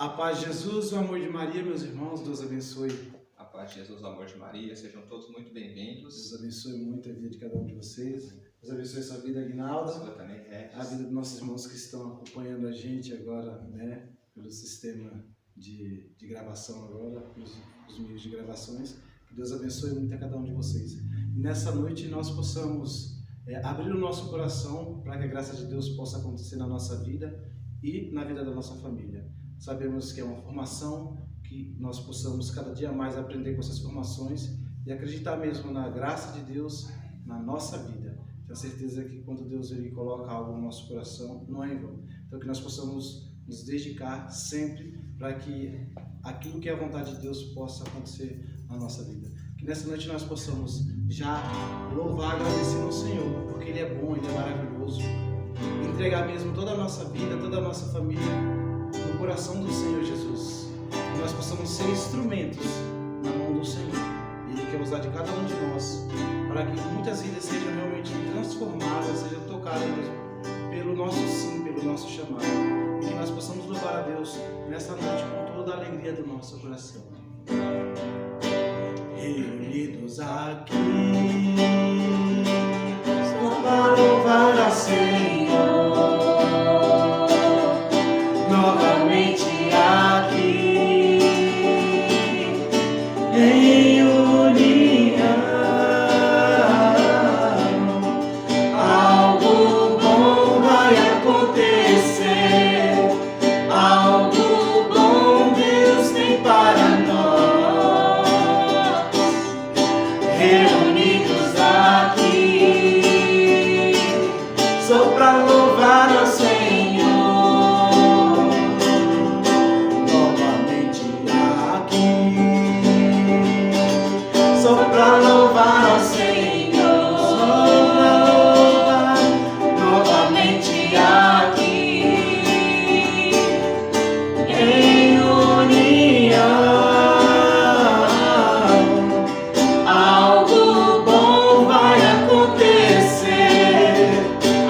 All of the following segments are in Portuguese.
A paz de Jesus, o amor de Maria, meus irmãos, Deus abençoe. A paz de Jesus, o amor de Maria, sejam todos muito bem-vindos. Deus abençoe muito a vida de cada um de vocês. Deus abençoe sua vida, Aguinaldo. Sua também, Regis. A vida dos nossos irmãos que estão acompanhando a gente agora, né, pelo sistema de gravação agora, pelos meios de gravações. Que Deus abençoe muito a cada um de vocês. E nessa noite nós possamos abrir o nosso coração para que a graça de Deus possa acontecer na nossa vida e na vida da nossa família. Sabemos que é uma formação, que nós possamos cada dia mais aprender com essas formações e acreditar mesmo na graça de Deus na nossa vida. Tenho certeza que quando Deus ele coloca algo no nosso coração, não é em vão. Então que nós possamos nos dedicar sempre para que aquilo que é a vontade de Deus possa acontecer na nossa vida. Que nessa noite nós possamos já louvar, agradecer ao Senhor, porque Ele é bom, Ele é maravilhoso. Entregar mesmo toda a nossa vida, toda a nossa família no coração do Senhor Jesus. Que nós possamos ser instrumentos na mão do Senhor. Ele quer usar de cada um de nós para que muitas vidas sejam realmente transformadas, sejam tocadas pelo nosso sim, pelo nosso chamado. E que nós possamos louvar a Deus nessa noite com toda a alegria do nosso coração. Reunidos aqui, só para louvar a Senhor. Novamente aqui, em união, algo bom vai acontecer, algo bom Deus tem para nós. Reunidos aqui, só para louvar ao Senhor. Para louvar ao Senhor, só para louvar novamente aqui, em união, algo bom vai acontecer,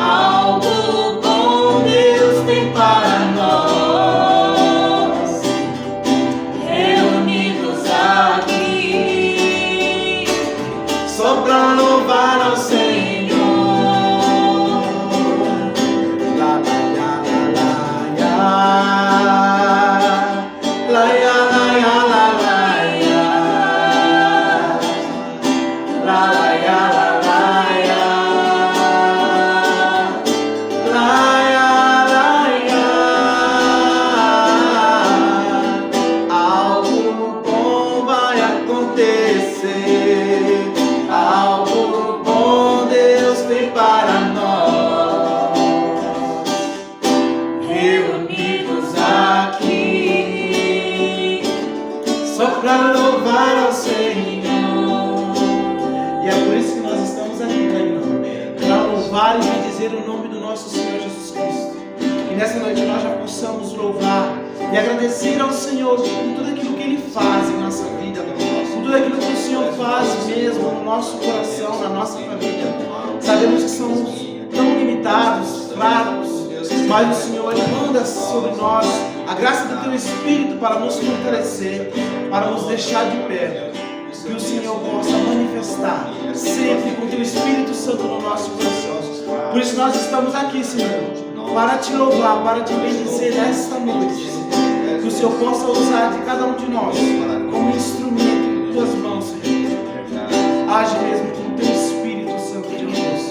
algo bom Deus tem para nós, reunidos aqui. Só para louvar ao Senhor. La la ya la ya, la ya la ya la ya, la ya la ya, la ya. Algo bom vai acontecer. Algo bom Deus tem para nós, reunidos aqui, só para louvar ao Senhor. E é por isso que nós estamos aqui, para louvar e bendizer o nome do nosso Senhor Jesus Cristo. E nessa noite nós já possamos louvar e agradecer ao Senhor por tudo aquilo que Ele faz em nossa vida, por tudo aquilo que o Senhor faz mesmo no nosso coração, na nossa família. Sabemos que somos tão limitados, fracos, mas o Senhor manda sobre nós a graça do Teu Espírito para nos fortalecer, para nos deixar de pé. Que o Senhor possa manifestar sempre com o Teu Espírito Santo no nosso coração. Por isso nós estamos aqui, Senhor, para Te louvar, para Te bendizer nesta noite. Que o Senhor possa usar de cada um de nós como instrumento em Tuas mãos, Senhor. Age mesmo com o Teu Espírito Santo de Deus.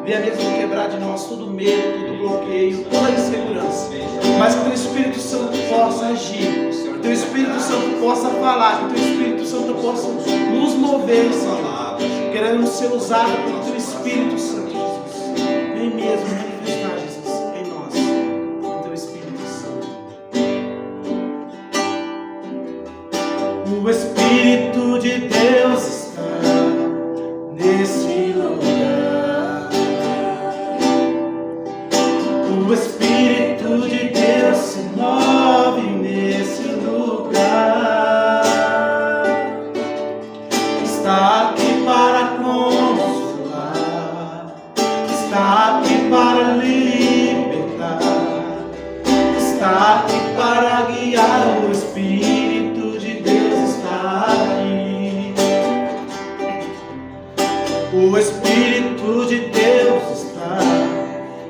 Venha mesmo quebrar de nós todo medo, todo bloqueio, toda insegurança. Mas que o Teu Espírito Santo possa agir, que o Teu Espírito Santo possa falar, que o Teu Espírito Santo possa nos mover, Senhor. Queremos ser usados pelo Teu Espírito Santo, Jesus. Vem mesmo manifestar, Jesus, em nós, com o Teu Espírito Santo. O Espírito de Deus está nesse lugar. O Espírito de Deus se move nesse lugar. Está aqui para consolar, está aqui para libertar, está aqui para guiar, o Espírito de Deus está aqui. O Espírito de Deus está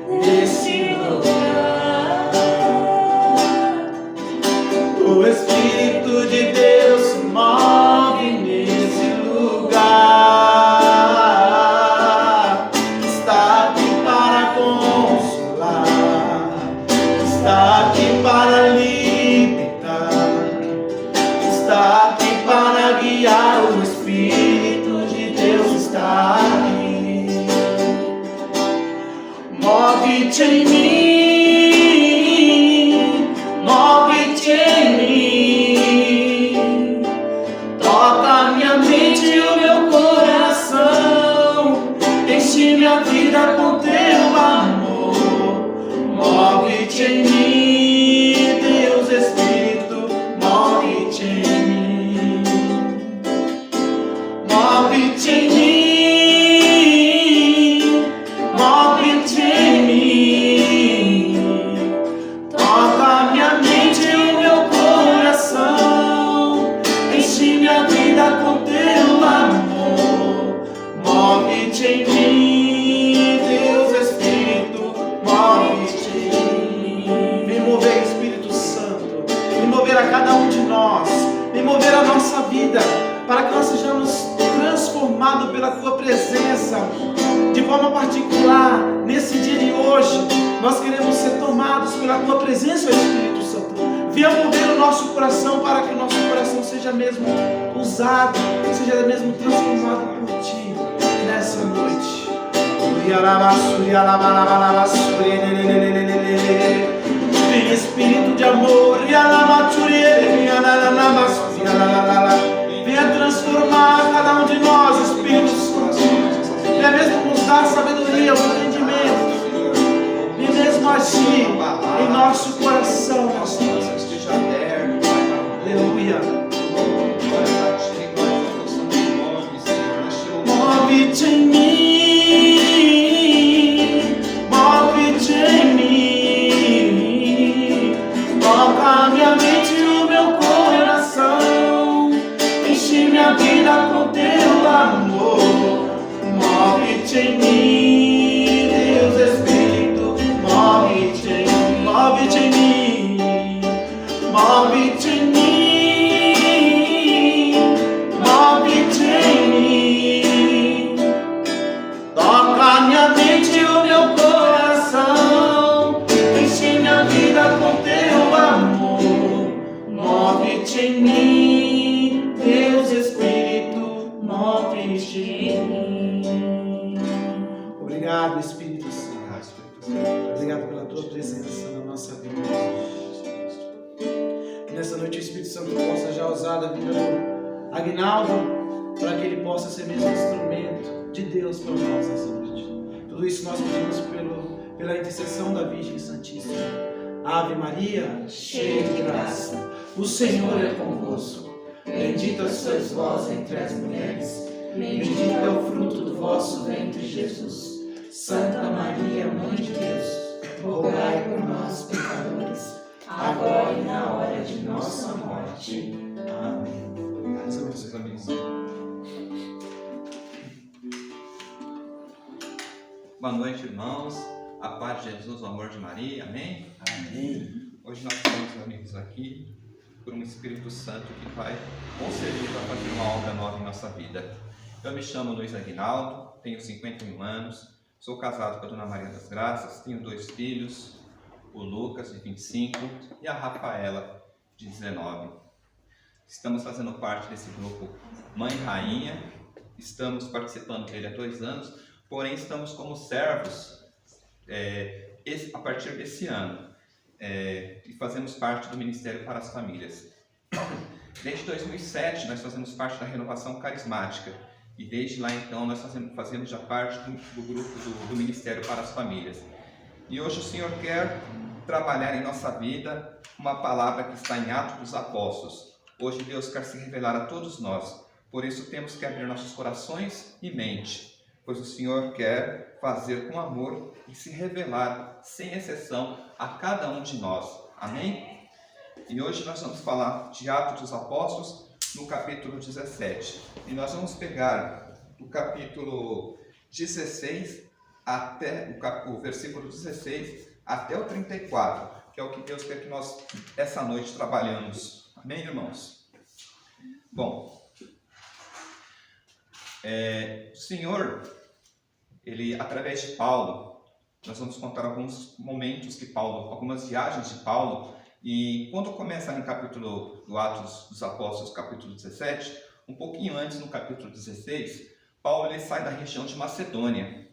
nesse lugar. O Espírito de Deus se move nesse lugar. Está aqui para consolar, está aqui para libertar, está aqui para guiar. O Espírito de Deus está aqui. Move-te em mim, move-te em mim, toca minha mente e o meu coração, enche minha vida com teu amor. Move-te em mim, Deus Espírito, move-te em mim, move-te em mim, move-te em mim, toca minha mente e o meu coração, enche minha vida com teu amor. Move-te em mim, Deus Espírito, move-te em mim. Vem mover, Espírito Santo, vem mover a cada um de nós, vem mover a nossa vida, para que nós sejamos transformados pela tua presença, de forma particular, nesse dia de hoje. Nós queremos ser tomados pela tua presença, Espírito Santo. Venha mover o nosso coração, para que o nosso coração seja mesmo usado, seja mesmo transformado por ti nessa noite. Vem Espírito de amor, venha transformar cada um de nós, Espírito Santo. Venha mesmo nos dar sabedoria, o entendimento, e mesmo agir em nosso coração. Aleluia. Move-te em mim, move-te em mim, toca minha mente e o meu coração, enche minha vida com teu amor. Move-te em mim, Deus Espírito, move-te em mim, move-te em mim, move-te em mim, move-te em mim, toca minha mente e o meu coração, enche minha vida com teu amor. Move-te em mim, Deus Espírito, move-te em mim. Obrigado, Espírito Santo. Obrigado pela tua presença na nossa vida. Que nessa noite o Espírito Santo possa já usar a vida do Aguinaldo, para que ele possa ser mesmo instrumento de Deus para nós nessa noite. Tudo isso nós pedimos pela intercessão da Virgem Santíssima. Ave Maria, cheia de graça, o Senhor é convosco. Bendita sois vós entre as mulheres, bendito é o fruto do vosso ventre, Jesus. Santa Maria, Mãe de Deus, rogai por nós, pecadores, agora e na hora de nossa morte. Amém. Seus amigos. Boa noite, irmãos. A paz de Jesus, o amor de Maria. Amém? Amém. Hoje nós estamos reunidos aqui por um Espírito Santo que vai com certeza fazer uma obra nova em nossa vida. Eu me chamo Luiz Aguinaldo, tenho 51 anos, sou casado com a Dona Maria das Graças, tenho 2 filhos, o Lucas, de 25, e a Rafaela, de 19. Estamos fazendo parte desse grupo Mãe Rainha, estamos participando dele há 2 anos, porém estamos como servos a partir desse ano, e fazemos parte do Ministério para as Famílias. Desde 2007 nós fazemos parte da Renovação Carismática, e desde lá então nós fazemos já parte do grupo do Ministério para as Famílias. E hoje o Senhor quer trabalhar em nossa vida uma palavra que está em Atos dos Apóstolos. Hoje Deus quer se revelar a todos nós, por isso temos que abrir nossos corações e mente, pois o Senhor quer fazer com amor e se revelar sem exceção a cada um de nós. Amém? E hoje nós vamos falar de Atos dos Apóstolos, no capítulo 17. E nós vamos pegar do capítulo 16 até o versículo 16 até o 34, que é o que Deus quer que nós, essa noite, trabalhamos. Amém, irmãos? Bom, o Senhor, ele, através de Paulo, nós vamos contar alguns momentos que Paulo, algumas viagens de Paulo, e quando começa no capítulo do Atos dos Apóstolos, capítulo 17, um pouquinho antes, no capítulo 16, Paulo ele sai da região de Macedônia.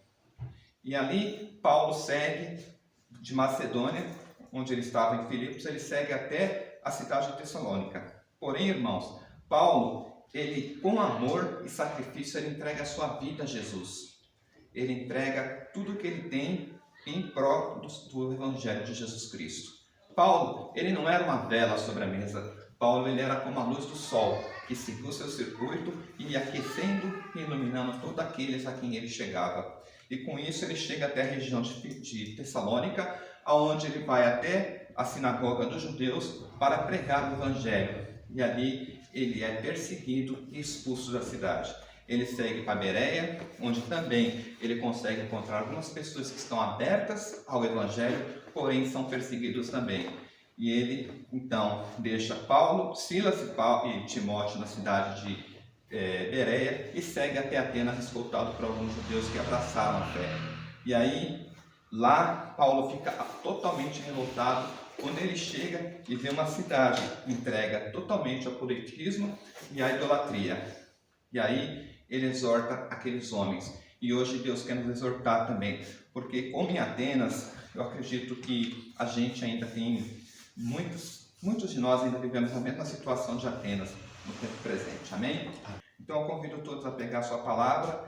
E ali, Paulo segue de Macedônia, onde ele estava em Filipos, ele segue até a cidade de Tessalônica. Porém, irmãos, Paulo, ele com amor e sacrifício, ele entrega a sua vida a Jesus. Ele entrega tudo o que ele tem em prol do Evangelho de Jesus Cristo. Paulo, ele não era uma vela sobre a mesa. Paulo, ele era como a luz do sol, que seguiu o seu circuito e ia aquecendo e iluminando todos aqueles a quem ele chegava. E com isso ele chega até a região de Tessalônica, aonde ele vai até a sinagoga dos judeus para pregar o Evangelho. E ali ele é perseguido e expulso da cidade. Ele segue para Bereia, onde também ele consegue encontrar algumas pessoas que estão abertas ao Evangelho, porém são perseguidos também. E ele, então, deixa Paulo, Silas e Timóteo na cidade de Bereia e segue até Atenas, escoltado por alguns judeus que abraçaram a fé. E aí, lá, Paulo fica totalmente revoltado quando ele chega e vê uma cidade entrega totalmente ao politismo e à idolatria. E aí, ele exorta aqueles homens. E hoje Deus quer nos exortar também, porque como em Atenas, eu acredito que a gente ainda tem, muitos de nós ainda vivemos a mesma situação de Atenas no tempo presente. Amém? Então eu convido todos a pegar a sua palavra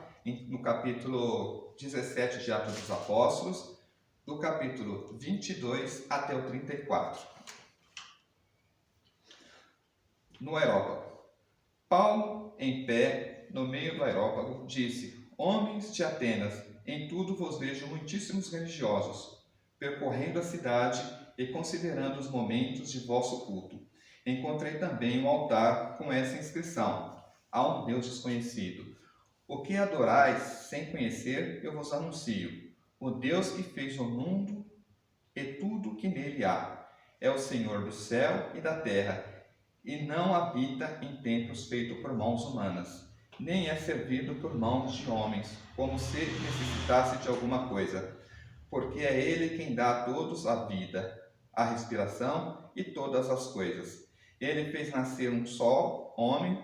no capítulo 17 de Atos dos Apóstolos, do capítulo 22 até o 34. No aerópago. Paulo, em pé, no meio do aerópago, disse: Homens de Atenas, em tudo vos vejo muitíssimos religiosos, percorrendo a cidade e considerando os momentos de vosso culto. Encontrei também um altar com essa inscrição: Há um Deus desconhecido. O que adorais sem conhecer, eu vos anuncio. O Deus que fez o mundo e tudo que nele há. É o Senhor do céu e da terra, e não habita em templos feitos por mãos humanas, nem é servido por mãos de homens, como se necessitasse de alguma coisa, porque é Ele quem dá a todos a vida, a respiração e todas as coisas. Ele fez nascer de um só homem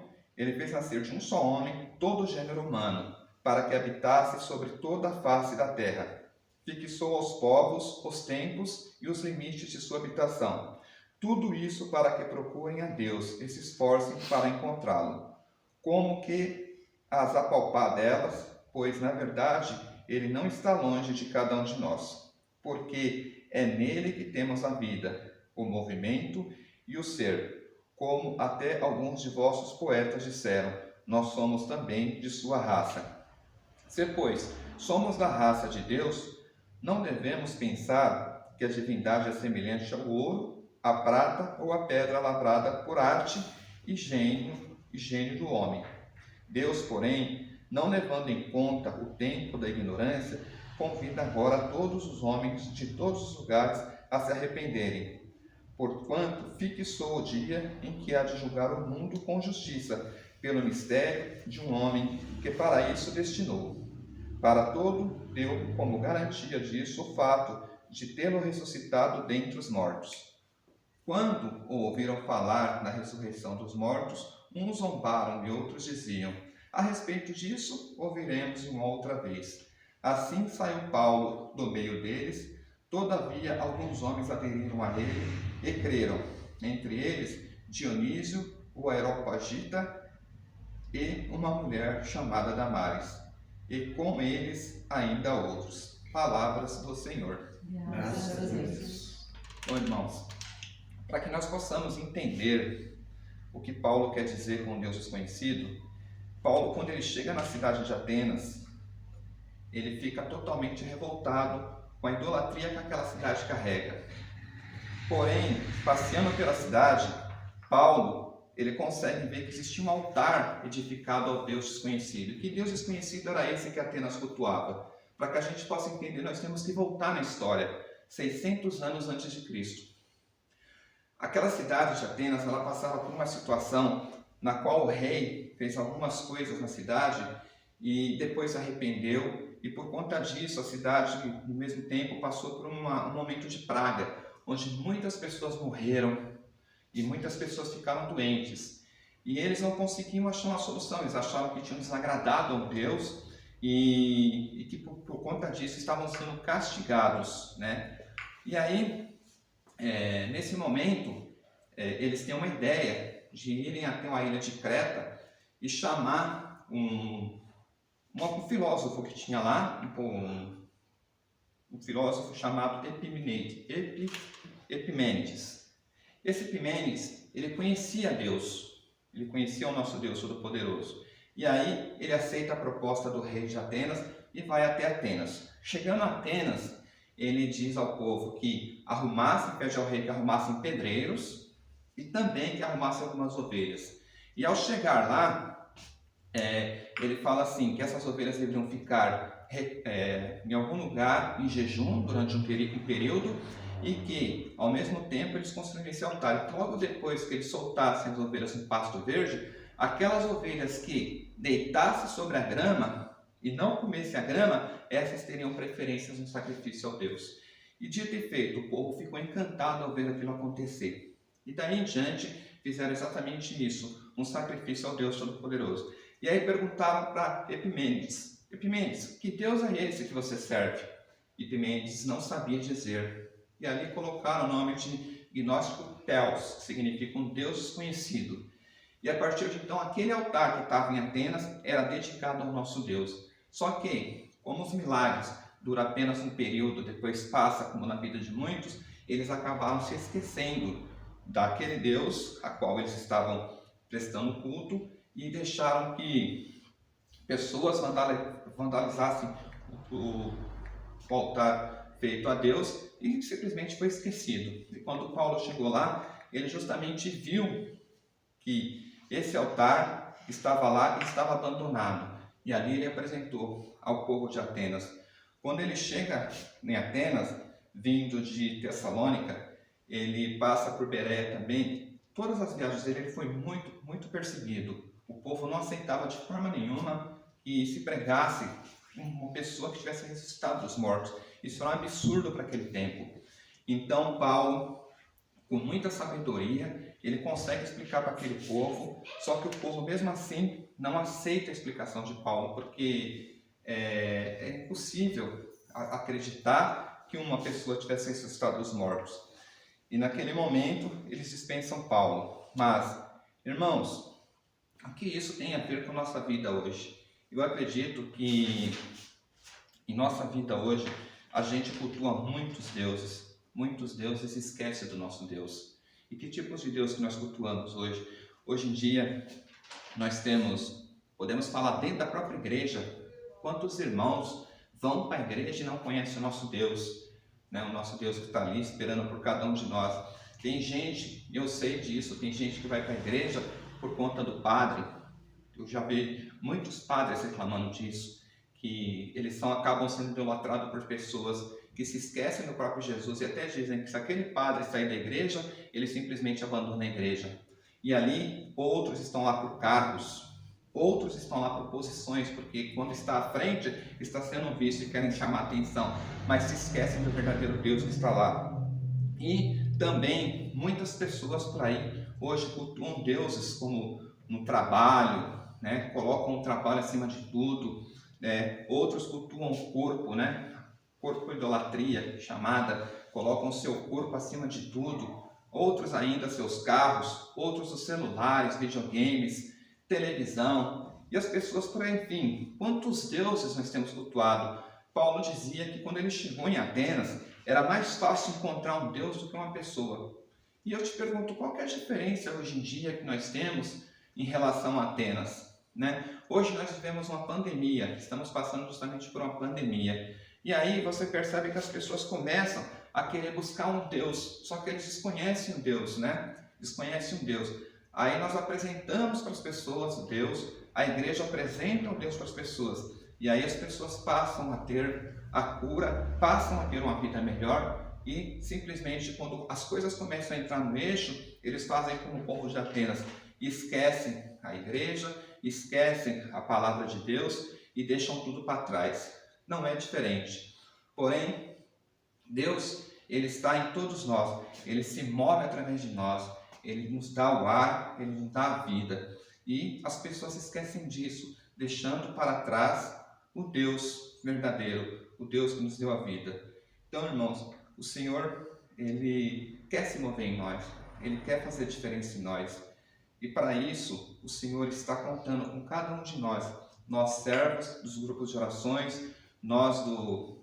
todo o gênero humano, para que habitasse sobre toda a face da terra. Fixou aos povos os tempos e os limites de sua habitação. Tudo isso para que procurem a Deus e se esforcem para encontrá-lo. Como que as apalpar delas, pois na verdade ele não está longe de cada um de nós, porque é nele que temos a vida, o movimento e o ser. Como até alguns de vossos poetas disseram, nós somos também de sua raça. Se, pois, somos da raça de Deus, não devemos pensar que a divindade é semelhante ao ouro, à prata ou à pedra lavrada por arte e gênio do homem. Deus, porém, não levando em conta o tempo da ignorância, convida agora todos os homens de todos os lugares a se arrependerem. Porquanto fixou o dia em que há de julgar o mundo com justiça, pelo mistério de um homem que para isso destinou. Para todo deu como garantia disso o fato de tê-lo ressuscitado dentre os mortos. Quando o ouviram falar na ressurreição dos mortos, uns zombaram e outros diziam: a respeito disso, ouviremos uma outra vez. Assim saiu Paulo do meio deles. Todavia, alguns homens aderiram a ele e creram, entre eles Dionísio, o Areopagita, e uma mulher chamada Damaris, e com eles ainda outros. Palavras do Senhor. Graças a Deus. Bom, irmãos, para que nós possamos entender o que Paulo quer dizer com Deus desconhecido, Paulo, quando ele chega na cidade de Atenas, ele fica totalmente revoltado com a idolatria que aquela cidade carrega. Porém, passeando pela cidade, Paulo, ele consegue ver que existia um altar edificado ao Deus desconhecido. E que Deus desconhecido era esse que Atenas cultuava? Para que a gente possa entender, nós temos que voltar na história, 600 anos antes de Cristo. Aquela cidade de Atenas, ela passava por uma situação na qual o rei fez algumas coisas na cidade e depois se arrependeu, e por conta disso a cidade, no mesmo tempo, passou por um momento de praga, onde muitas pessoas morreram e muitas pessoas ficaram doentes. E eles não conseguiam achar uma solução, eles achavam que tinham desagradado a Deus e que por conta disso estavam sendo castigados, né? E aí, nesse momento, eles têm uma ideia de irem até uma ilha de Creta e chamar um filósofo que tinha lá, um filósofo chamado Epimênides. Esse Epimênides, ele conhecia Deus, ele conhecia o nosso Deus Todo-Poderoso. E aí ele aceita a proposta do rei de Atenas e vai até Atenas. Chegando a Atenas, ele diz ao povo que pede ao rei que arrumassem pedreiros e também que arrumassem algumas ovelhas. E ao chegar lá, ele fala assim, que essas ovelhas deveriam ficar em algum lugar em jejum durante um período e que, ao mesmo tempo, eles construíram esse altar. E logo depois que eles soltassem as ovelhas no pasto verde, aquelas ovelhas que deitassem sobre a grama e não comessem a grama, essas teriam preferências no sacrifício ao Deus. E dito e feito, o povo ficou encantado ao ver aquilo acontecer. E daí em diante, fizeram exatamente isso, um sacrifício ao Deus Todo-Poderoso. E aí perguntaram para Epimênides, que Deus é esse que você serve? Epimênides não sabia dizer. E ali colocaram o nome de Gnóstico Theos, que significa um Deus desconhecido. E a partir de então, aquele altar que estava em Atenas era dedicado ao nosso Deus. Só que, como os milagres duram apenas um período, depois passa, como na vida de muitos, eles acabaram se esquecendo daquele Deus a qual eles estavam prestando culto e deixaram que pessoas vandalizassem o altar feito a Deus e simplesmente foi esquecido. E quando Paulo chegou lá, ele justamente viu que esse altar estava lá e estava abandonado. E ali ele apresentou ao povo de Atenas. Quando ele chega em Atenas, vindo de Tessalônica, ele passa por Bereia também. Todas as viagens dele ele foi muito, muito perseguido. O povo não aceitava de forma nenhuma que se pregasse uma pessoa que tivesse ressuscitado dos mortos. Isso era um absurdo para aquele tempo. Então Paulo, com muita sabedoria, ele consegue explicar para aquele povo, só que o povo mesmo assim não aceita a explicação de Paulo, porque é impossível acreditar que uma pessoa tivesse ressuscitado dos mortos. E naquele momento eles dispensam Paulo. Mas, irmãos, o que isso tem a ver com a nossa vida hoje? Eu acredito que em nossa vida hoje a gente cultua muitos deuses e esquece do nosso Deus. E que tipos de Deus que nós cultuamos hoje? Hoje em dia nós podemos falar dentro da própria igreja, quantos irmãos vão para a igreja e não conhecem o nosso Deus, né? O nosso Deus que está ali esperando por cada um de nós. Tem gente, eu sei disso, tem gente que vai para a igreja por conta do padre. Eu já vi muitos padres reclamando disso, que eles acabam sendo idolatrados por pessoas que se esquecem do próprio Jesus e até dizem que se aquele padre sair da igreja, ele simplesmente abandona a igreja. E ali, outros estão lá por cargos, outros estão lá por posições, porque quando está à frente, está sendo visto e querem chamar a atenção, mas se esquecem do verdadeiro Deus que está lá. E também, muitas pessoas por aí, hoje cultuam deuses como no trabalho, né? Colocam o trabalho acima de tudo, outros cultuam o corpo, né? Corpo idolatria chamada, colocam o seu corpo acima de tudo, outros ainda seus carros, outros os celulares, videogames, televisão, e as pessoas por aí, enfim, quantos deuses nós temos cultuado? Paulo dizia que quando ele chegou em Atenas, era mais fácil encontrar um Deus do que uma pessoa. E eu te pergunto, qual que é a diferença hoje em dia que nós temos em relação a Atenas, né? Hoje nós vivemos uma pandemia, estamos passando justamente por uma pandemia. E aí você percebe que as pessoas começam a querer buscar um Deus, só que eles desconhecem o Deus, né? Desconhecem o Deus. Aí nós apresentamos para as pessoas o Deus, a igreja apresenta o Deus para as pessoas, e aí as pessoas passam a ter a cura, passam a ter uma vida melhor, e simplesmente quando as coisas começam a entrar no eixo, eles fazem como o povo de Atenas, esquecem a igreja, esquecem a palavra de Deus e deixam tudo para trás. Não é diferente. Porém, Deus, Ele está em todos nós, Ele se move através de nós, Ele nos dá o ar, Ele nos dá a vida. E as pessoas esquecem disso, deixando para trás o Deus verdadeiro, o Deus que nos deu a vida. Então, irmãos, o Senhor, Ele quer se mover em nós, Ele quer fazer diferença em nós. E para isso, o Senhor está contando com cada um de nós servos dos grupos de orações, nós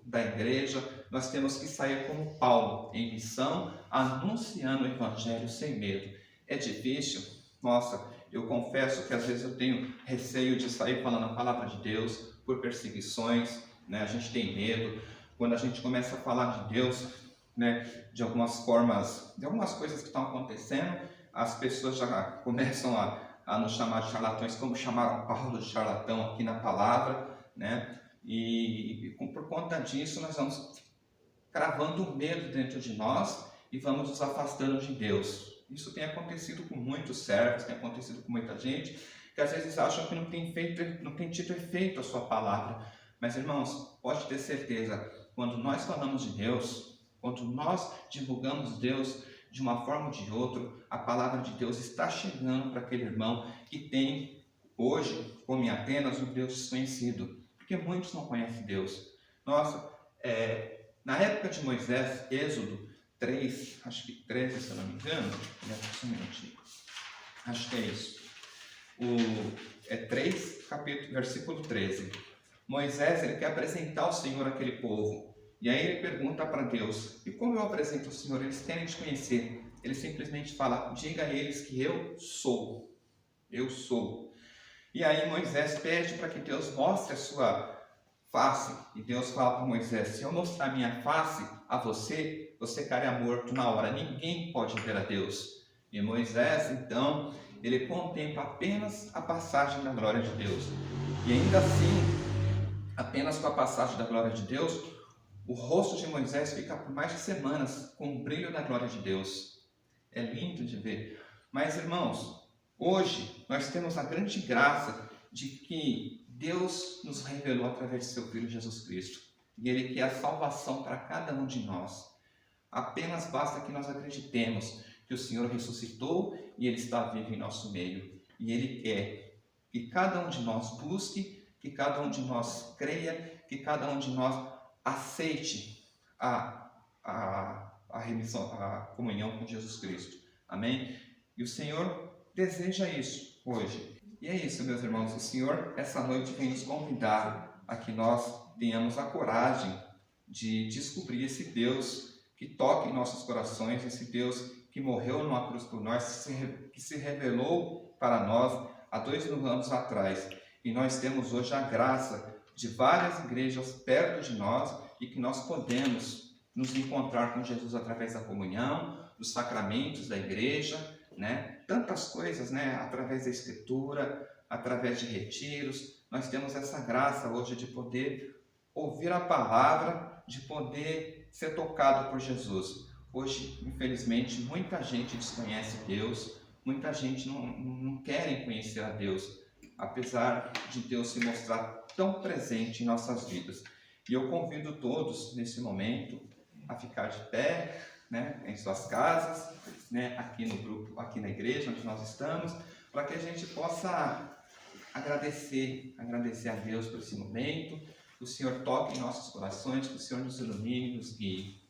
da igreja, nós temos que sair como Paulo, em missão, anunciando o Evangelho sem medo. É difícil? Nossa, eu confesso que às vezes eu tenho receio de sair falando a palavra de Deus por perseguições, né? A gente tem medo. Quando a gente começa a falar de Deus, né, de algumas formas, de algumas coisas que estão acontecendo, as pessoas já começam a nos chamar de charlatões, como chamaram Paulo de charlatão aqui na palavra, né? E por conta disso nós vamos cravando o medo dentro de nós e vamos nos afastando de Deus. Isso tem acontecido com muitos servos, tem acontecido com muita gente, que às vezes acham que não tem tido efeito a sua palavra. Mas, irmãos, pode ter certeza, quando nós falamos de Deus, quando nós divulgamos Deus de uma forma ou de outra, a palavra de Deus está chegando para aquele irmão que tem hoje, como em Atenas, um Deus desconhecido, porque muitos não conhecem Deus. Nossa, na época de Moisés, Êxodo 3, acho que 13, se eu não me engano, acho que é isso, 3, versículo 13. Moisés, ele quer apresentar ao Senhor aquele povo, e aí ele pergunta para Deus, e como eu apresento ao Senhor? Eles querem te conhecer. Ele simplesmente fala, diga a eles que eu sou. Eu sou. E aí Moisés pede para que Deus mostre a sua face. E Deus fala para Moisés, se eu mostrar minha face a você, você cairia morto na hora. Ninguém pode ver a Deus. E Moisés, então, ele contempla apenas a passagem da glória de Deus. E ainda assim, apenas com a passagem da glória de Deus, o rosto de Moisés fica por mais de semanas com o brilho da glória de Deus. É lindo de ver. Mas, irmãos, hoje nós temos a grande graça de que Deus nos revelou através de seu Filho Jesus Cristo. E Ele quer a salvação para cada um de nós. Apenas basta que nós acreditemos que o Senhor ressuscitou e Ele está vivo em nosso meio. E Ele quer que cada um de nós busque, que cada um de nós creia, que cada um de nós aceite a remissão, a comunhão com Jesus Cristo. Amém? E o Senhor deseja isso hoje. E é isso, meus irmãos. O Senhor, essa noite, vem nos convidar a que nós tenhamos a coragem de descobrir esse Deus que toca em nossos corações, esse Deus que morreu numa cruz por nós, que se revelou para nós há 2000 anos atrás. E nós temos hoje a graça de várias igrejas perto de nós e que nós podemos nos encontrar com Jesus através da comunhão, dos sacramentos da igreja, né? Tantas coisas, né? Através da escritura, através de retiros. Nós temos essa graça hoje de poder ouvir a palavra, de poder ser tocado por Jesus. Hoje, infelizmente, muita gente desconhece Deus, muita gente não quer conhecer a Deus, apesar de Deus se mostrar tão presente em nossas vidas. E eu convido todos, nesse momento, a ficar de pé, né, em suas casas, né, aqui no grupo, aqui na igreja onde nós estamos, para que a gente possa agradecer a Deus por esse momento, que o Senhor toque em nossos corações, que o Senhor nos ilumine, nos guie.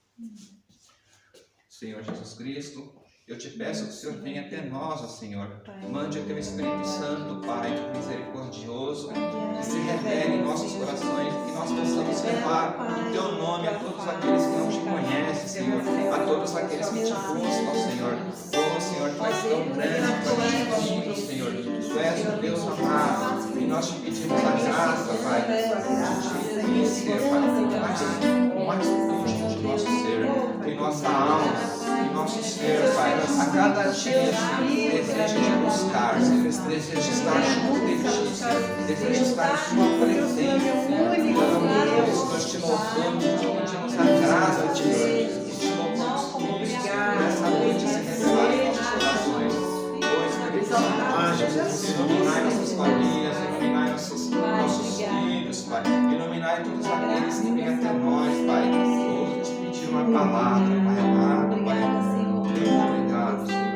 Senhor Jesus Cristo, eu te peço que o Senhor venha até nós, ó Senhor. Mande o teu Espírito Santo, Pai misericordioso, que se revele em nossos corações, que nós possamos levar o teu nome a todos aqueles que não te conhecem, Senhor, a todos aqueles que te buscam, Senhor. Oh, Senhor, tu és tão grande, tu és lindo, Senhor. Senhor. Tu és um Deus amado e nós te pedimos a graça, Pai, de te conhecer, Pai, o mais profundo de nosso ser, em nossa alma, em nosso ser, Pai. A cada dia, Senhor, deseja te buscar, deseja estar junto de ti, Senhor, deseja estar em sua presença, Senhor. Nós te louvamos, te pedimos a graça, Senhor, e te louvamos por isso, por essa noite se revelar em nossos corações. Espírito Santo, iluminai nossas famílias, iluminai nossos filhos, Pai. Iluminai todos aqueles que vêm até nós, Pai. Ou te pedir uma palavra, Pai amado, Pai amado. Muito obrigado, Senhor.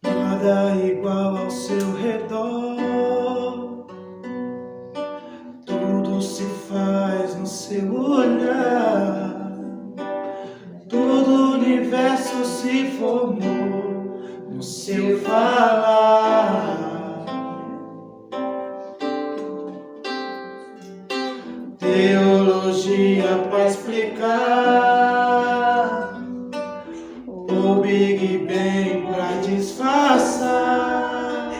Nada igual ao seu redor, tudo se faz no seu olhar, todo o universo se formou no seu falar. Teologia para explicar, o Big Bang para disfarçar.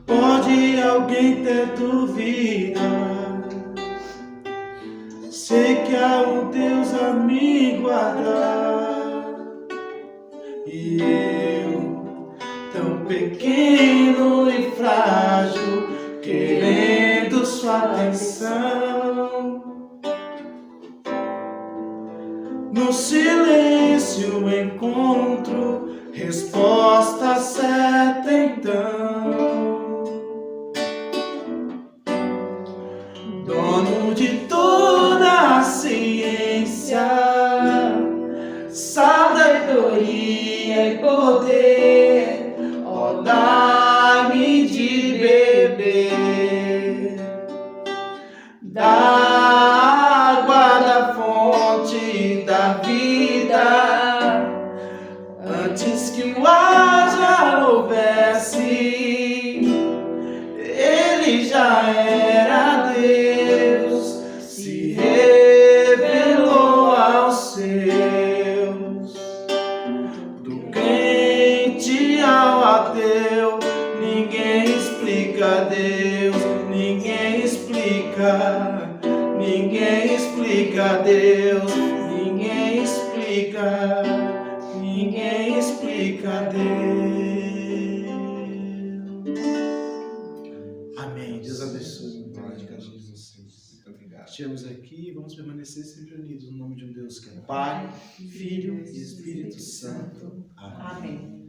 Pode alguém ter dúvida? Sei que há um Deus a me guardar. E eu, tão pequeno e frágil, querendo sua atenção. No silêncio encontro resposta certa então. Dono de toda a ciência, sabedoria e poder, ó, dá-me de beber da água da fonte da vida, antes que o ar já houvesse, ele já era Deus, se revelou aos seus. Do crente ao ateu, ninguém explica Deus, ninguém explica Deus, ninguém explica Deus. Amém. Deus abençoe. Glória a Jesus. Muito obrigado. Estivemos aqui e vamos permanecer sempre unidos no nome de um Deus que é Pai, Filho e Espírito Santo. Amém. Amém.